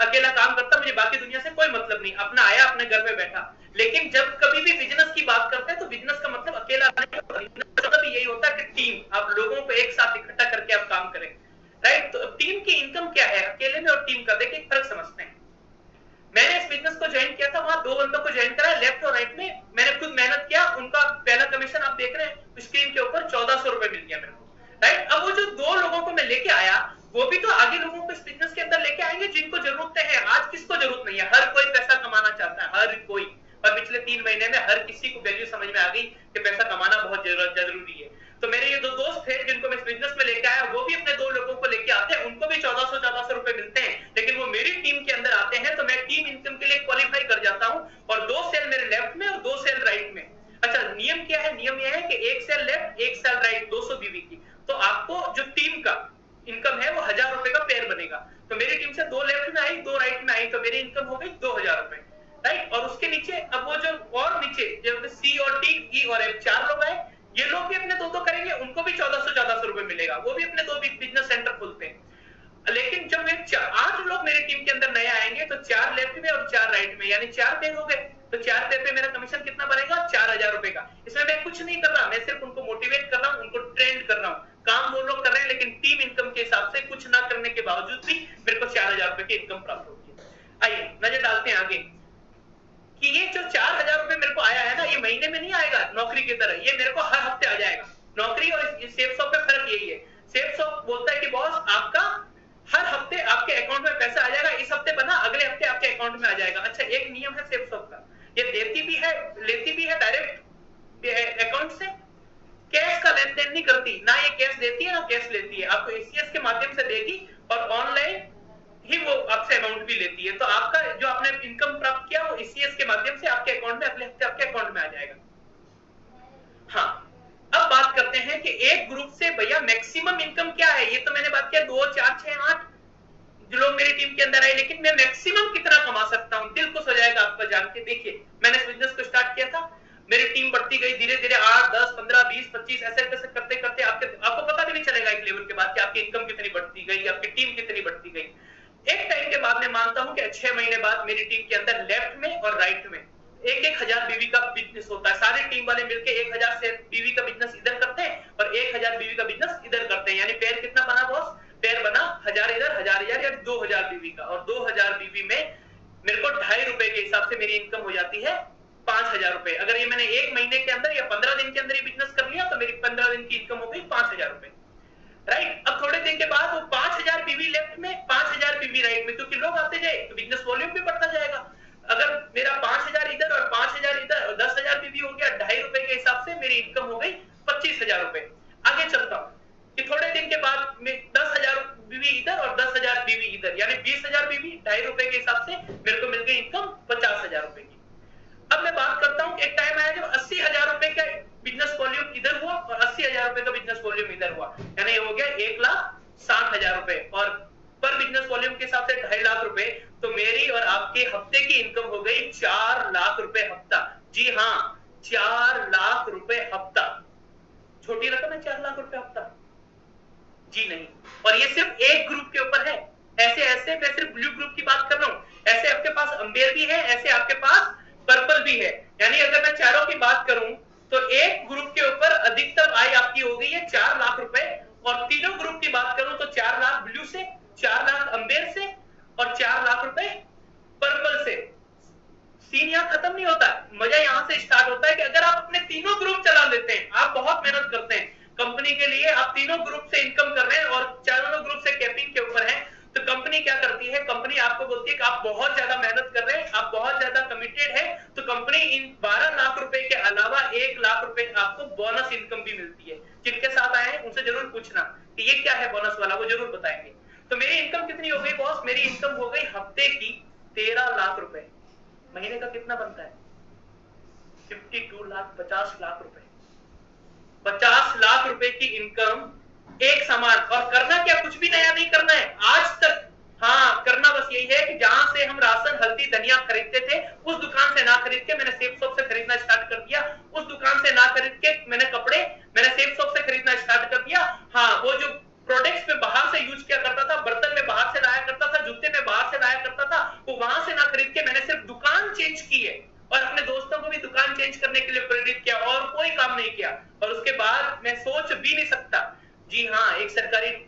अकेला काम करता, मुझे बाकी दुनिया से कोई मतलब नहीं, अपना आया अपने घर में बैठा। लेकिन जब कभी भी बिजनेस की बात करते हैं तो बिजनेस का मतलब अकेला नहीं होता, मतलब यही होता है कि टीम, आप लोगों को एक साथ इकट्ठा करके आप काम करें, राइट। तो टीम की इनकम क्या है, अकेले में और टीम का देखिए फर्क समझते हैं। मैंने इस बिजनेस को ज्वाइन किया था, वहां 2 बंदों को ज्वाइन करा, लेफ्ट और राइट में मैंने खुद मेहनत किया, उनका पहला कमीशन आप देख रहे हैं स्क्रीन के ऊपर 1400 रुपए मिल गया मेरे को, राइट। अब वो जो 2 लोगों को मैं लेके आया, वो भी तो आगे लोगों को इस बिजनेस के अंदर लेके आएंगे जिनको जरूरत है। आज किसको जरूरत नहीं है, हर कोई पैसा कमाना चाहता है, हर कोई। और पिछले 3 महीने में हर किसी को वैल्यू समझ में आ गई कि पैसा कमाना बहुत जरूरी है। तो मेरे ये 2 दोस्त थे जिनको मैं इस बिजनेस में लेके आया, वो भी अपने 2 लोगों को लेके आते हैं, उनको भी 1400 रुपए मिलते हैं, लेकिन वो मेरी टीम के अंदर आते हैं तो मैं टीम इनकम के लिए क्वालिफाई कर जाता हूं, और 2 सेल मेरे लेफ्ट में और 2 सेल राइट में। अच्छा, नियम क्या है, नियम यह है कि 1 सेल लेफ्ट 1 सेल राइट, 200 बीवी की, तो आपको जो टीम का इनकम है वो 1000 रुपए का पेयर बनेगा। तो मेरी टीम से 2 लेफ्ट में आई 2 राइट में आई, तो मेरी इनकम हो गई 2000 रुपए, राइट। और उसके नीचे अब वो जो और नीचे जब सी और टी, ई और एफ 4 लोग आए, ये लोग भी अपने 2 करेंगे, उनको भी 1400 रुपए मिलेगा, वो भी अपने 2 बिजनेस सेंटर खोलते हैं। लेकिन जब मैं 8 लोग मेरी टीम के अंदर नए आएंगे तो 4 लेफ्ट में और 4 राइट में, यानी 4 पेयर हो गए, तो 4 पेयर पे मेरा कमीशन कितना बनेगा, 4000 रुपए का। इसमें मैं कुछ नहीं कर रहा, मैं सिर्फ उनको मोटिवेट कर रहा हूं, उनको ट्रेंड कर रहा हूं, काम वो लोग कर रहे हैं, लेकिन टीम इनकम के हिसाब से कुछ ना करने के बावजूद भी मेरे को 4000 रुपए की इनकम प्राप्त होगी। आइए नजर डालते हैं आगे कि ये जो 4000 रुपए मेरे को आया है ना, ये महीने में नहीं आएगा नौकरी की तरह, ये मेरे को हर हफ्ते आ जाएगा। नौकरी और सेफ शॉप में फर्क यही है, सेफ शॉप बोलता है कि बॉस आपका हर हफ्ते आपके अकाउंट में पैसा आ जाएगा, इस हफ्ते बना अगले हफ्ते आपके अकाउंट में आ जाएगा। अच्छा, एक नियम है सेफ शॉप का, ये देती भी है लेती भी है डायरेक्ट अकाउंट से, कैश का लेन देन नहीं करती, ना ये कैश देती है ना कैश लेती है, आपको एसीएस के माध्यम से देगी और ऑनलाइन ही वो आपसे अमाउंट भी लेती है। तो आपका जो आपने इनकम प्राप्त किया वो एसीएस के माध्यम से आपके अकाउंट में अगले हफ्ते आपके अकाउंट में आ जाएगा। हाँ, अब बात करते हैं कि एक ग्रुप से भैया मैक्सिमम इनकम क्या है। ये तो मैंने बात किया 2 4 6 8 जो लोग मेरी टीम के अंदर आए, लेकिन मैं मैक्सिमम कितना कमा सकता हूं, दिल खुश हो जाएगा आपका जान के। देखिए, मैंने इस बिजनेस को स्टार्ट किया था, मेरी टीम बढ़ती गई धीरे धीरे, 8 10 15 20 25 ऐसे करते करते आपको पता भी नहीं चलेगा एक लेवल के बाद कि आपकी इनकम कितनी बढ़ती गई, आपकी टीम कितनी बढ़ती गई। एक टाइम के बाद मैं मानता हूं कि 6 महीने बाद मेरी टीम के अंदर लेफ्ट में और राइट में 1000 बीवी का बिजनेस होता है। सारे टीम वाले मिलके 1000 से बीवी का बिजनेस इधर करते हैं और 1000 बीवी का बिजनेस इधर करते हैं, यानी पेयर कितना बना बॉस, पेयर बना 1000 इधर 1000 या 2000 बीवी का। और 2000 बीवी में मेरे को 2.5 रुपए के हिसाब से मेरी इनकम हो जाती है 5000 रुपए। अगर ये मैंने 1 महीने के अंदर या 15 दिन के अंदर ये बिजनेस कर लिया तो मेरी 15 दिन की इनकम हो गई 5000 रुपए, राइट। अब थोड़े दिन के बाद वो 5000 बीवी लेफ्ट में 5000 बीवी राइट में, क्योंकि लोग आते जाए तो बिजनेस वॉल्यूम भी बढ़ता जाएगा। अगर मेरा 5000 इधर और 5000 इधर और 10000 बीवी हो गया, 2.5 रुपए के हिसाब से मेरी इनकम हो गई 25000 रुपए। आगे चलता हूं कि थोड़े दिन के बाद में 10000 बीवी इधर और 10000 बीवी इधर, यानी 20000 बीवी 2.5 रुपए के हिसाब से मेरे को मिल गई इनकम 50000 रुपए की। अब मैं बात करता हूं, एक टाइम आया जब 80000 रुपए का बिजनेस वॉल्यूम इधर हुआ और 80000 रुपए का बिजनेस वॉल्यूम इधर हुआ, यानी ये हो गया 1,60,000 रुपए। और पर बिजनेस वॉल्यूम के हिसाब से 2.5 लाख रुपए, तो मेरी और आपके हफ्ते की इनकम हो गई 4 लाख रुपए हफ्ता। जी हाँ, 4 लाख रुपए हफ्ता। छोटी रकम है 4 लाख रुपए हफ्ता? जी नहीं। और ये सिर्फ एक ग्रुप के ऊपर है। ऐसे ऐसे मैं सिर्फ ब्लू ग्रुप की बात कर रहा हूं, ऐसे आपके पास अंबेर भी है, ऐसे आपके पास पर्पल भी है। यानी अगर मैं चारों की बात करूं तो एक ग्रुप के ऊपर अधिकतम आय आपकी हो गई है 4 लाख रुपए, और तीनों ग्रुप की बात करूं तो 4 लाख ब्लू से, 4 लाख अंबेर से और 4 लाख रुपए पर्पल से। सीन यहाँ खत्म नहीं होता, मजा यहाँ से स्टार्ट होता है कि अगर आप अपने तीनों ग्रुप चला लेते हैं, आप बहुत मेहनत करते हैं कंपनी के लिए, आप तीनों ग्रुप से इनकम कर रहे हैं और चारों ग्रुप से कैपिंग के ऊपर हैं, तो कंपनी क्या करती है, कंपनी आपको बोलती है कि आप बहुत ज्यादा मेहनत कर रहे हैं, आप बहुत ज्यादा कमिटेड है, तो कंपनी इन 12 लाख रुपए के अलावा 1 लाख रुपए आपको बोनस इनकम भी मिलती है। जिनके साथ आए हैं उनसे जरूर पूछना कि ये क्या है बोनस वाला, वो जरूर बताएंगे। तो मेरी इनकम कितनी हो गई बॉस, मेरी इनकम हो गई हफ्ते की 13 लाख रुपए। महीने का कितना बनता है, 52 लाख, 50 लाख रुपए। 50 लाख रुपए की इनकम एक समान, और करना क्या, कुछ भी नया नहीं करना है आज तक। हाँ, करना बस यही है कि जहां से हम राशन हल्दी धनिया खरीदते थे उस दुकान से ना खरीद के मैंने सेफ शॉप से खरीदना स्टार्ट कर दिया, उस दुकान से ना खरीद के मैंने कपड़े मैंने सेफ शॉप से खरीदना स्टार्ट कर दिया। हाँ, वो जो प्रोडक्ट्स में बाहर से यूज किया करता था, बर्तन में बाहर से लाया करता था, जूते में बाहर से लाया करता था,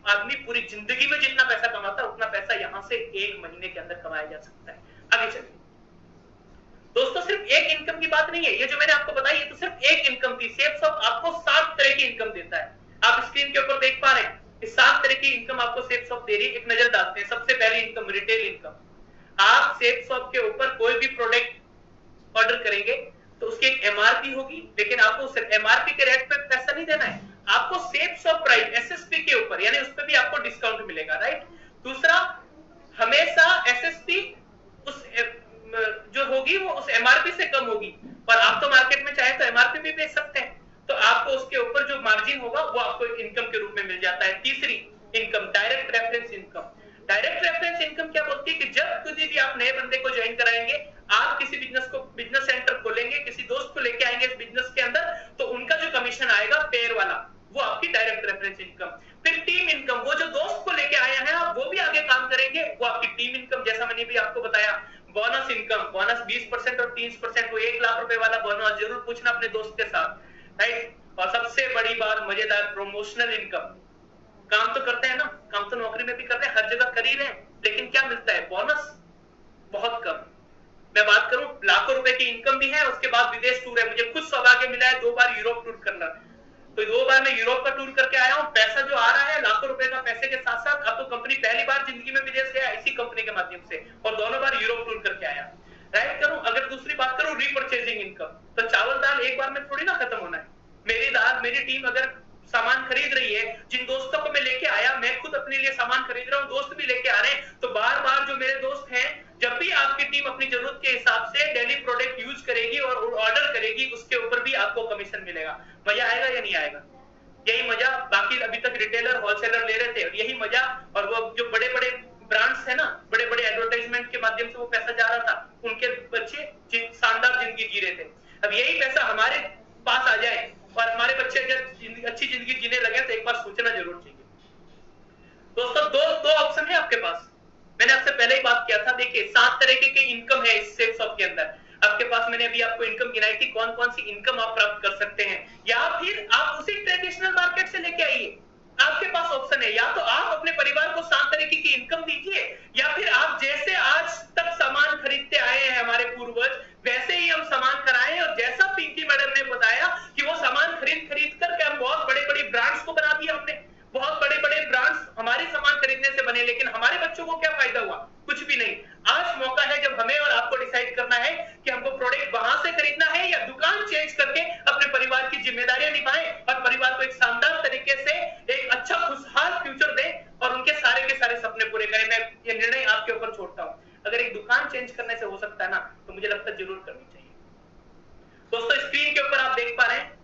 आदमी पूरी जिंदगी में जितना पैसा कमाता है उतना पैसा यहां से 1 महीने के अंदर कमाया जा सकता है। आगे चलिए दोस्तों, सिर्फ एक इनकम की बात नहीं है, ये जो मैंने आपको बताई ये तो सिर्फ एक इनकम थी। सेफ्सॉफ्ट आपको 7 तरह की इनकम देता है। आप स्क्रीन के ऊपर देख पा रहे हैं कि 7 तरह की इनकम आपको सेफ्सॉफ्ट दे रही है। एक नजर डालते हैं। सबसे पहली इनकम रिटेल इनकम। आप सेफ्सॉफ्ट के ऊपर कोई भी प्रोडक्ट ऑर्डर करेंगे तो उसकी एक एमआरपी होगी, लेकिन आपको सिर्फ एमआरपी के रेट पे पैसा नहीं देना है, आपको सेफ्सॉफ्ट प्राइस एसएसपी के ऊपर यानी उस पर भी आपको डिस्काउंट मिलेगा, राइट। दूसरा, हमेशा एसएसपी उस जो होगी वो उस एमआरपी से कम होगी, पर आप तो मार्केट में चाहे तो एमआरपी भी बेच सकते हैं, तो आपको उसके ऊपर जो मार्जिन होगा वो आपको इनकम के रूप में मिल जाता है। तीसरी income direct reference income. Direct reference income क्या बोलती है कि जब कभी भी आप नए बंदे को ज्वाइन कराएंगे, आप किसी बिजनेस सेंटर खोलेंगे, किसी दोस्त को लेके आएंगे इस बिजनेस के अंदर, तो उनका जो कमीशन आएगा पेयर वाला, वो आपकी डायरेक्ट रेफरेंस इनकम। फिर टीम इनकम, वो जो दोस्त को लेके आए हैं आप वो भी आगे काम करेंगे, वो आपकी टीम इनकम। जैसा मैंने भी आपको बताया, बोनस इनकम, बोनस 20% और 30%, वो 1 लाख रुपए वाला बोनस जरूर पूछना अपने दोस्त के साथ, राइट। और सबसे बड़ी बात मजेदार, प्रमोशनल इनकम। काम तो करते हैं ना, काम तो नौकरी में भी कर रहे हैं, हर जगह कर ही रहे हैं, लेकिन क्या मिलता है? बोनस बहुत कम। मैं बात करूं, लाखों रुपए की इनकम भी है, उसके बाद विदेश टूर है। मुझे खुद सौभाग्य मिला है 2 बार यूरोप टूर करना, तो 2 बार मैं यूरोप का टूर करके आया हूं। पैसा जो आ रहा है लाखों रुपए का, पैसे के साथ साथ अब तो कंपनी पहली बार जिंदगी में विदेश गया इसी कंपनी के माध्यम से, और दोनों बार यूरोप टूर करके आया, राइट। करूं, अगर दूसरी बात करूं रीपरचेजिंग इनकम, तो चावल दाल एक बार में थोड़ी ना खत्म होना है। मेरी टीम अगर सामान खरीद रही है, जिन दोस्तों को मैं लेके आया, मैं खुद अपने लिए सामान खरीद रहा हूँ, दोस्त भी लेके आ रहे हैं, तो बार बार जो मेरे दोस्त हैं, जब भी आपकी टीम अपनी जरूरत के हिसाब से डेली प्रोडक्ट यूज करेगी और ऑर्डर करेगी, उसके ऊपर भी आपको कमीशन मिलेगा। मजा आएगा या नहीं आएगा? यही मजा बाकी अभी तक रिटेलर होलसेलर ले रहे थे, और यही मजा, और वो जो बड़े बड़े ब्रांड्स है ना, बड़े बड़े एडवर्टाइजमेंट के माध्यम से वो पैसा जा रहा था, उनके बच्चे शानदार जिंदगी जी रहे थे। अब यही पैसा हमारे पास आ जाए और हमारे बच्चे जब अच्छी जिंदगी जीने लगे, तो एक बार सोचना जरूर चाहिए। दोस्तों, दो ऑप्शन है आपके पास। मैंने आपसे पहले ही बात किया था, देखिए 7 तरीके की इनकम है इस सेल्सऑफ के अंदर। आपके पास मैंने अभी आपको इनकम गिनाई थी, कौन कौन सी इनकम आप प्राप्त कर सकते हैं, या फिर आप उसी ट्रेडिशनल मार्केट से लेके आइए। आपके पास ऑप्शन है, या तो आप अपने परिवार को 7 तरीके की इनकम दीजिए, या फिर आप जैसे आज तक सामान खरीदते आए हैं हमारे पूर्वज, वैसे ही हम सामान कराएं। और जैसा पिंकी मैडम ने बताया कि वो सामान खरीद कर हम बहुत बड़े बड़े ब्रांड्स को बना दिया हमने, बहुत बड़े बड़े ब्रांड्स हमारे सामान खरीदने से बने, लेकिन हमारे बच्चों को क्या फायदा हुआ? कुछ भी नहीं। आज मौका है जब हमें और आपको डिसाइड करना है कि हमको प्रोडक्ट वहां से खरीदना है या दुकान चेंज करके अपने परिवार की जिम्मेदारियां निभाएं और परिवार को एक शानदार तरीके से एक अच्छा खुशहाल फ्यूचर दें और उनके सारे के सारे सपने पूरे करें। मैं ये निर्णय आपके ऊपर छोड़ता हूं। अगर एक दुकान चेंज करने से हो सकता है ना, तो मुझे लगता है जरूर करनी चाहिए। दोस्तों, स्क्रीन के ऊपर आप देख पा रहे हैं,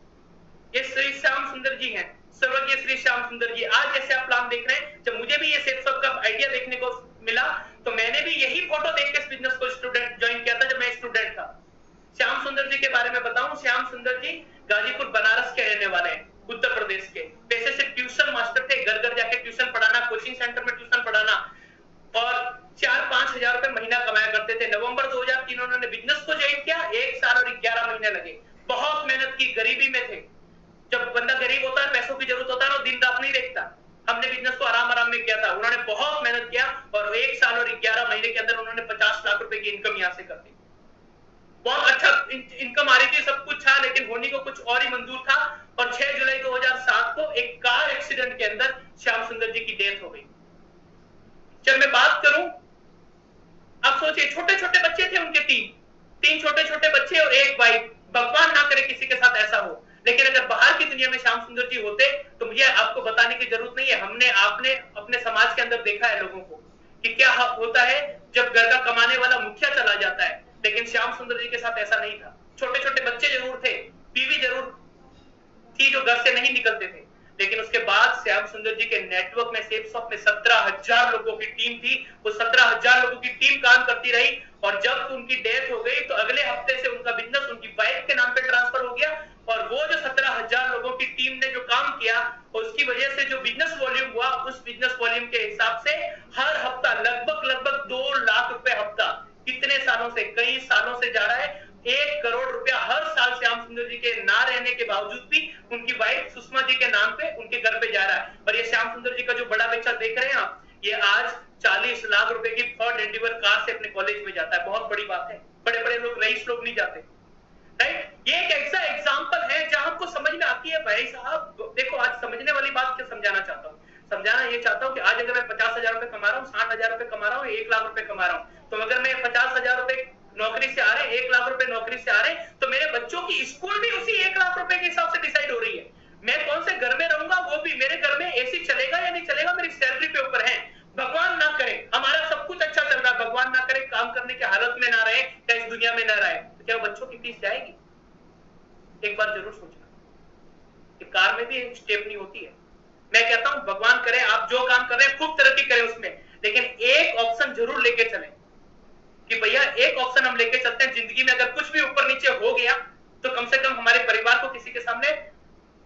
ये श्री श्याम सुंदर जी हैं, स्वर्गीय श्री श्याम सुंदर जी। आज जैसे आप प्लान देख रहे हैं, जब मुझे भी ये सेल्सऑफ का आइडिया देखने को मिला, तो मैंने भी यही फोटो देख के इस बिजनेस को स्टूडेंट ज्वाइन किया था जब मैं स्टूडेंट था। श्याम सुंदर जी के बारे में बताऊं, श्याम सुंदर जी गाजीपुर बनारस के रहने वाले हैं, उत्तर प्रदेश के। पेशे से ट्यूशन मास्टर थे, घर घर जाके ट्यूशन पढ़ाना, कोचिंग सेंटर में ट्यूशन पढ़ाना, और 4-5 हजार रुपए महीना कमाया करते थे। नवंबर 2003 उन्होंने बिजनेस को ज्वाइन किया, 1 साल और 11 महीने लगे। बहुत मेहनत की, गरीबी में थे। जब बंदा गरीब होता है, पैसों की जरूरत होता है, वो दिन रात नहीं देखता। हमने बिजनेस को आराम में किया था, उन्होंने बहुत मेहनत किया और 1 साल और 11 महीने के अंदर उन्होंने 50 लाख रुपए की इनकम यहां से कर दी। बहुत अच्छा इनकम आ रही थी, सब कुछ था, लेकिन होने को कुछ और ही मंजूर था। और 6 जुलाई 2007 को एक कार एक्सीडेंट के अंदर श्याम सुंदर जी की डेथ हो गई। जब मैं बात करूं, आप सोचिए, छोटे छोटे बच्चे थे उनके, 3 छोटे छोटे बच्चे और 1 वाइफ। भगवान ना करे किसी के साथ ऐसा हो, लेकिन अगर बाहर की दुनिया में श्याम सुंदर जी होते तो मुझे आपको बताने की जरूरत नहीं है। आपने अपने समाज के अंदर देखा है लोगों को कि क्या होता है जब घर का कमाने वाला मुखिया चला जाता है, लेकिन श्याम सुंदर जी के साथ ऐसा नहीं था। छोटे छोटे बच्चे जरूर थे, बीवी जरूर थी जो घर से नहीं निकलते थे, लेकिन उसके बाद श्याम सुंदर जी के नेटवर्क में, सेल्सऑफ में 17,000 लोगों की टीम थी। वो 17,000 लोगों की टीम काम करती रही, और जब उनकी डेथ हो गई तो अगले हफ्ते से उनका बिजनेस उनकी वाइफ के नाम पे ट्रांसफर हो गया। और वो जो 17,000 लोगों की टीम ने जो काम किया, उसकी वजह से जो बिजनेस वॉल्यूम हुआ, उस बिजनेस वॉल्यूम के हिसाब से हर हफ्ता लगभग 2 लाख रुपए हफ्ता, कितने सालों से, कई सालों से जा रहा है। 1 करोड़ रुपया हर साल श्याम सुंदर जी के ना रहने के बावजूद भी उनकी वाइफ सुषमा जी के नाम पे उनके घर पे जा रहा है। और ये श्याम सुंदर जी का जो बड़ा बच्चा देख रहे हैं आप, ये आज 40 लाख रुपए की फोर्ड एंडीवर कार से अपने कॉलेज में जाता है। बहुत बड़ी बात है, बड़े बड़े लोग, रईस लोग नहीं जाते, राइट। ये एक ऐसा एग्जाम्पल है जहां हमको समझ में आती है भाई साहब देखो, आज समझने वाली बात क्या समझाना चाहता हूँ, समझाना ये चाहता हूँ कि आज अगर मैं 50,000 रुपए कमा रहा हूँ, 60,000 रुपए कमा रहा हूँ, 1 लाख रुपए कमा रहा हूँ, तो अगर मैं 50,000 रुपए नौकरी से आ रहे हैं, 1 लाख रुपए नौकरी से आ रहे हैं, तो मेरे बच्चों की स्कूल भी उसी 1 लाख रुपए के हिसाब से डिसाइड हो रही है। मैं कौन से घर में रहूंगा वो भी, मेरे घर में एसी चलेगा या नहीं चलेगा मेरी सैलरी पे ऊपर है। भगवान ना करे हमारा सब कुछ अच्छा चल रहा है, भगवान ना करे काम करने की हालत में ना रहे या इस दुनिया में ना रहे, तो क्या बच्चों की फीस जाएगी? एक बार जरूर सोचना कि कार में भी एक स्टेपनी होती है। मैं कहता हूं भगवान करे आप जो काम कर रहे हैं खूब तरक्की करें उसमें, लेकिन एक ऑप्शन जरूर लेके चलें कि भैया एक ऑप्शन हम लेके चलते हैं, जिंदगी में अगर कुछ भी ऊपर नीचे हो गया तो कम से कम हमारे परिवार को किसी के सामने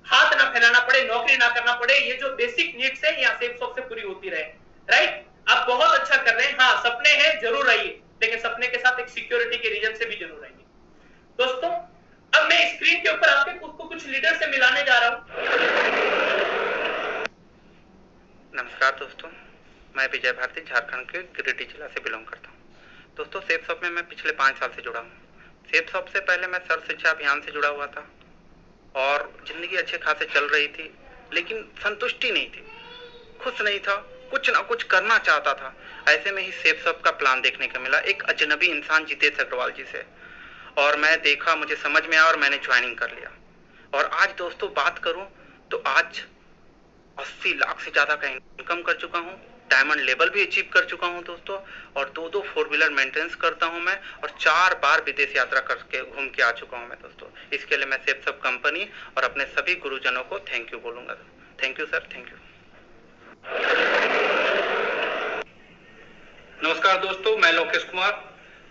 हाथ ना फैलाना पड़े, नौकरी ना करना पड़े, ये जो बेसिक नीड्स है यहाँ सेफ शॉप से पूरी होती रहे, राइट। आप बहुत अच्छा कर रहे हैं, हाँ सपने हैं जरूर आइए, लेकिन सपने के साथ एक सिक्योरिटी के रीजन से भी जरूर आइए। दोस्तों अब मैं स्क्रीन के ऊपर आपके उसको कुछ लीडर से मिलाने जा रहा हूं। नमस्कार दोस्तों, मैं विजय भारती झारखंड के गिरिडीह जिला से बिलोंग करता हूं। दोस्तों सेफ शॉप में मैं पिछले 5 साल से जुड़ा हूं। सेफ शॉप से पहले मैं सर्व शिक्षा अभियान से जुड़ा हुआ था और जिंदगी अच्छे खासे चल रही थी, लेकिन संतुष्टि नहीं थी, खुश नहीं था, कुछ ना कुछ करना चाहता था। ऐसे में ही सेफ शॉप का प्लान देखने को मिला एक अजनबी इंसान जितेश अग्रवाल जी से, और मैं देखा, मुझे समझ में आया और मैंने ज्वाइनिंग कर लिया। और आज दोस्तों बात करूं तो आज 80 लाख से ज्यादा का इनकम कर चुका हूं, डायमंड लेवल भी अचीव कर चुका हूं दोस्तों, और 2 4 व्हीलर मेंटेनेंस करता हूं मैं, और 4 बार विदेश यात्रा करके घूम के आ चुका हूं मैं दोस्तों। इसके लिए मैं सेफ शॉप कंपनी और अपने सभी गुरुजनों को थैंक यू बोलूंगा। Thank you sir, thank you. नमस्कार दोस्तों, मैं लोकेश कुमार।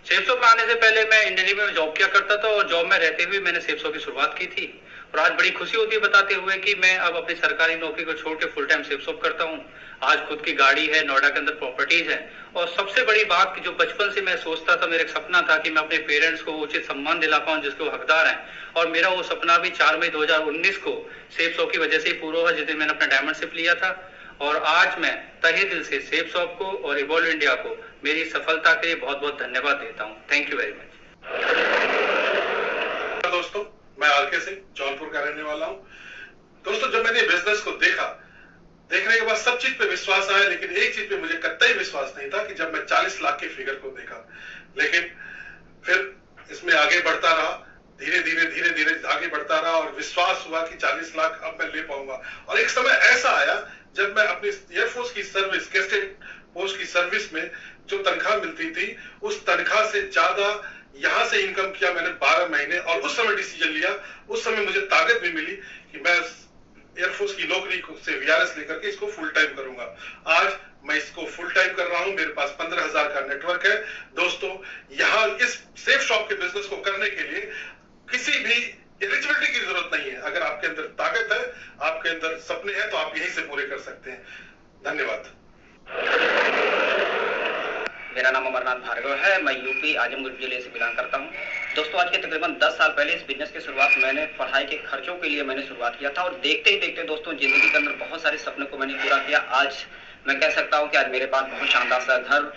सेफ शॉप आने से पहले मैं इंडियन में जॉब किया करता था और जॉब में रहते हुए मैंने सेफ शॉप की शुरुआत की थी, और आज बड़ी खुशी होती है बताते हुए कि मैं अब अपनी सरकारी नौकरी को छोड़ के फुल टाइम सेफ शॉप करता हूं। आज खुद की गाड़ी है, नोएडा के अंदर प्रॉपर्टीज है, और सबसे बड़ी बात कि जो बचपन से मैं सोचता था, मेरा एक सपना था कि मैं अपने पेरेंट्स को उचित सम्मान दिला पाऊं जिसके वो हकदार हैं, और मेरा वो सपना भी 4 मई 2019 को सेफ शॉप की वजह से ही पूरा हुआ, जिस दिन मैंने अपना डायमंड शिप लिया था। और आज मैं तहे दिल से सेफ शॉप को और इवॉल्व इंडिया को मेरी सफलता के लिए बहुत बहुत धन्यवाद देता हूं। Thank you very much. दोस्तों मैं आरके सिंह जौनपुर का रहने वाला हूं। दोस्तों जब मैंने बिजनेस को देखने के बाद सब चीज पे विश्वास आया, लेकिन एक चीज पे मुझे कतई विश्वास नहीं था कि जब मैं 40 लाख के फिगर को देखा। लेकिन फिर इसमें आगे बढ़ता रहा, धीरे धीरे आगे बढ़ता रहा, और विश्वास हुआ कि 40 लाख अब मैं ले पाऊंगा। और एक समय ऐसा आया जब मैं अपनी एयरफोर्स की सर्विस, कैडेट पोस्ट की सर्विस में जो तनख्वाह मिलती थी, उस तनख्वाह से ज्यादा यहां से इनकम किया मैंने 12 महीने। और उस समय डिसीजन लिया, उस समय मुझे ताकत भी मिली कि मैं एयरफोर्स की नौकरी से वीआरएस लेकर के इसको फुल टाइम करूंगा। आज मैं इसको फुल टाइम कर रहा हूं, मेरे पास 15,000 का नेटवर्क है। दोस्तों यहाँ इस सेफ शॉप के बिजनेस को करने के लिए किसी भी एलिजिबिलिटी की जरूरत नहीं है। अगर आपके अंदर ताकत है, आपके अंदर सपने हैं, तो आप यहीं से पूरे कर सकते हैं। धन्यवाद। मेरा नाम अमरनाथ भार्गव है, मैं यूपी आजमगढ़ जिले से बिलोंग करता हूं। दोस्तों आज के तकरीबन 10 साल पहले इस बिजनेस की शुरुआत मैंने पढ़ाई के खर्चों के लिए मैंने शुरुआत किया था, और देखते ही देखते दोस्तों जिंदगी के अंदर बहुत सारे सपने को मैंने पूरा किया। आज मैं कह सकता हूं कि आज मेरे पास बहुत शानदार सा घर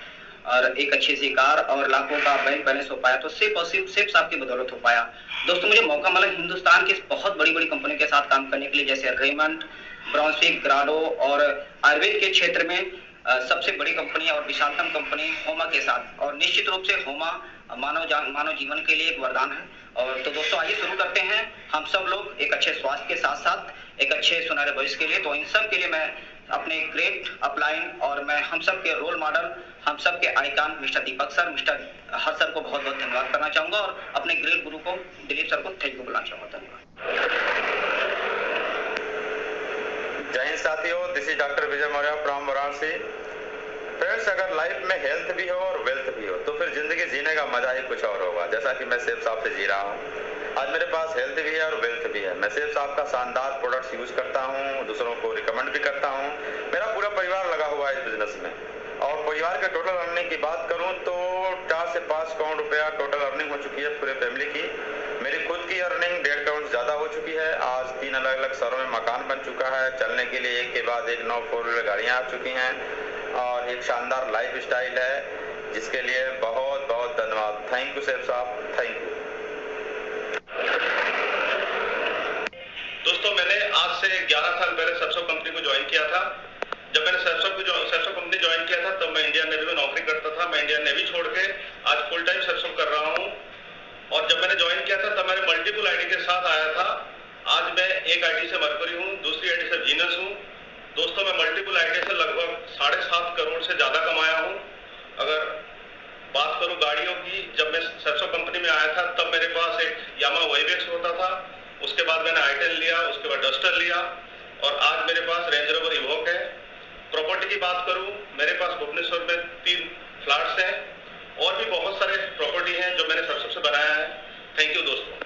और एक अच्छी सी कार और लाखों का बैंक बैलेंस हो पाया, तो सिर्फ और सिर्फ सेफ शॉप की बदौलत हो पाया। दोस्तों मुझे मौका मिला हिंदुस्तान की बहुत बड़ी बड़ी कंपनी के साथ काम करने के लिए, जैसे रेमंड, ब्राउनस्विक, ग्राडो, और आयुर्वेद के क्षेत्र में सबसे बड़ी कंपनी और विशालतम कंपनी होमा के साथ। और निश्चित रूप से होमा मानव जीवन के लिए एक वरदान है। और तो दोस्तों आइए शुरू करते हैं हम सब लोग एक अच्छे स्वास्थ्य के साथ साथ एक अच्छे सुनहरे भविष्य के लिए। तो इन सब के लिए मैं अपने ग्रेट अपलाइन और मैं हम सब के रोल मॉडल, हम सब के आइकन मिस्टर दीपक सर, मिस्टर हर्ष सर को बहुत बहुत धन्यवाद करना चाहूंगा, और अपने ग्रेट गुरु को दिलीप सर को थैंक यू बोलना चाहूंगा। धन्यवाद। जय हिंद साथियों, this is doctor Vijay Maurya from Varanasi. Friends, अगर लाइफ में हेल्थ भी हो और वेल्थ भी हो तो फिर जिंदगी जीने का मजा ही कुछ और होगा, जैसा कि मैं सेफ शॉप से जी रहा हूँ। आज मेरे पास हेल्थ भी है और वेल्थ भी है। मैं सेफ शॉप का शानदार प्रोडक्ट्स यूज करता हूँ, दूसरों को रिकमेंड भी करता हूँ। मेरा पूरा परिवार लगा हुआ है इस बिजनेस में। और परिवार के टोटल अर्निंग की बात करूं तो 4 से 5 करोड़ रुपया टोटल अर्निंग हो चुकी है पूरे फैमिली की। मेरी खुद की अर्निंग 1.5 करोड़ से ज़्यादा हो चुकी है। आज 3 अलग अलग शहरों में मकान बन चुका है, चलने के लिए एक के बाद एक 9 4 व्हीलर गाड़ियाँ आ चुकी हैं और एक शानदार लाइफ स्टाइल है, जिसके लिए बहुत बहुत धन्यवाद। थैंक यू सेफ साहब, थैंक यू। दोस्तों, मैंने आज से 11 साल पहले सरसों कंपनी को ज्वाइन किया था। जब मैंने सरसों कंपनी ज्वाइन किया था तब मैं इंडियन नेवी में नौकरी करता था। मैं इंडियन नेवी छोड़ के आज फुल टाइम सरसों कर रहा हूँ। और जब मैंने ज्वाइन किया था तब मैंने मल्टीपल आईडी के साथ आया था। आज मैं एक आईडी से मरकरी हूँ, दूसरी आईडी से जीनस हूँ। दोस्तों, मैं मल्टीपल आईडी से लगभग 7.5 करोड़ से ज्यादा कमाया हूँ। अगर बात करूँ गाड़ियों की, जब मैं सरसों कंपनी में आया था तब मेरे पास एक यामा वाइबेक्स होता था। उसके बाद मैंने i10 लिया, उसके बाद डस्टर लिया और आज मेरे पास रेंज रोवर इवोक है। प्रॉपर्टी की बात करूं, मेरे पास भुवनेश्वर में 3 फ्लैट्स हैं और भी बहुत सारे प्रॉपर्टी हैं जो मैंने सरसों से बनाया है। थैंक यू दोस्तों।